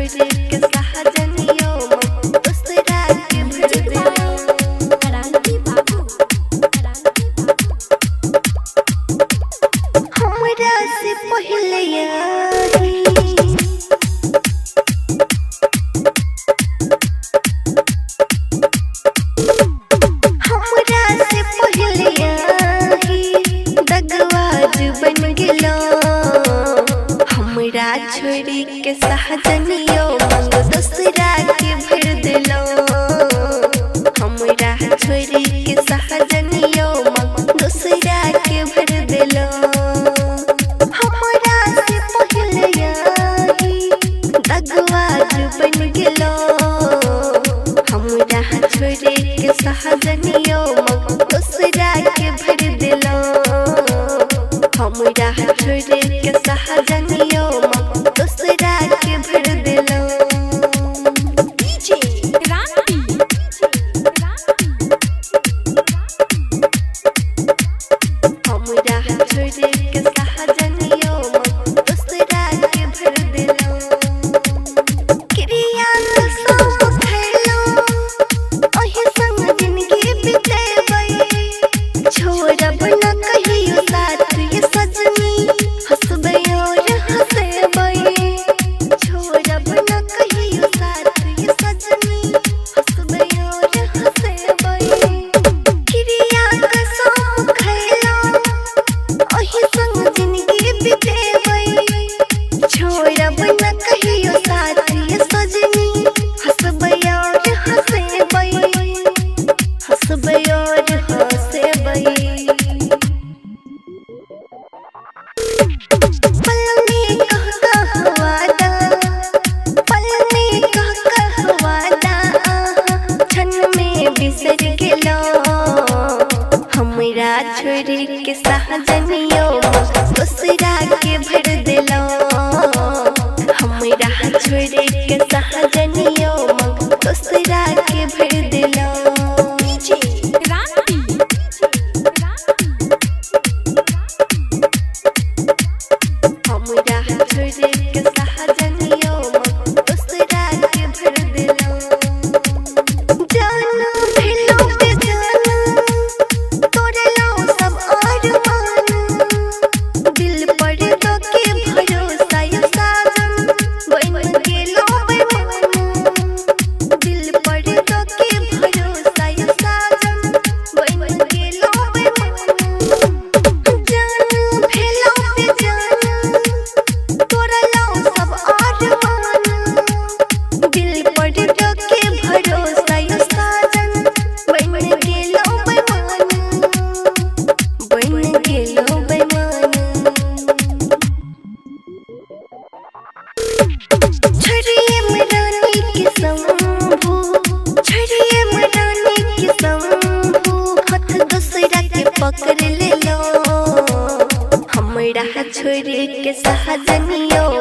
छोड़े के सहजनियों दूसरा के भर दिलो क्रांति बाबू हमरा से पहले आई हमरा से पहले आई दगवाज बन गेलो हमरा छोड़ी के सहजनियों दूसरा के भर दिलो हमरा छोड़ी के सहजनियों दूसरा के भर दिलो हमरा से पहले आई दगवाज बन गेलो हमरा छोड़ी के सहजनियों दूसरा के भर दिलो हमरा छोड़ी के सहजनियों दूसरा के भर दिलो डीजे क्रांति हमरा छोड़ी के सहजनियों दूसरा के भर दिलो क्रिया सब खैलो ओही संग जिंदगी बितेबै छोड़ब न कहियो साथ ये सजनी हंसबै और हंसेबै छोड़ब न कहियो साथ ये सजनी हंसबै और हंसेबै क्रिया कसम खैलो ओही संग जिंदगी बितेबै छोड़ब न कहियो साथ ये सजनी हंसबै और हंसेबै हंसबै और हंसेबै पल में कह वादा पल में कह वादा क्षण में बिसर गेलो हमरा छोड़ी के सहजनियों दूसरा के भर दिलो हमरा छोड़ी के सहजनियों दूसरा के भर दिलो डीजे क्रांति हमरा छोड़ी के सहजनियों दूसरा के भर दिलो जानू भेलो बेजान तोड़लो सब अरमान दिल पर दो के भरोसा ये साजन बन गेलो बेमान दिल पर दो के भरोसा ये साजन बन गेलो बेमान जानू भेलो बेजान तोड़लो सब अरमान दिल पर दो के भरोसा ये साजन बन गेलो बेमान बन गेलो बेमान छड़िए मरानी के शंभू छड़िए मरानी के शंभू हाथ दूसरा के पकड़ ले लो हमरा छोड़ी के सहजनियों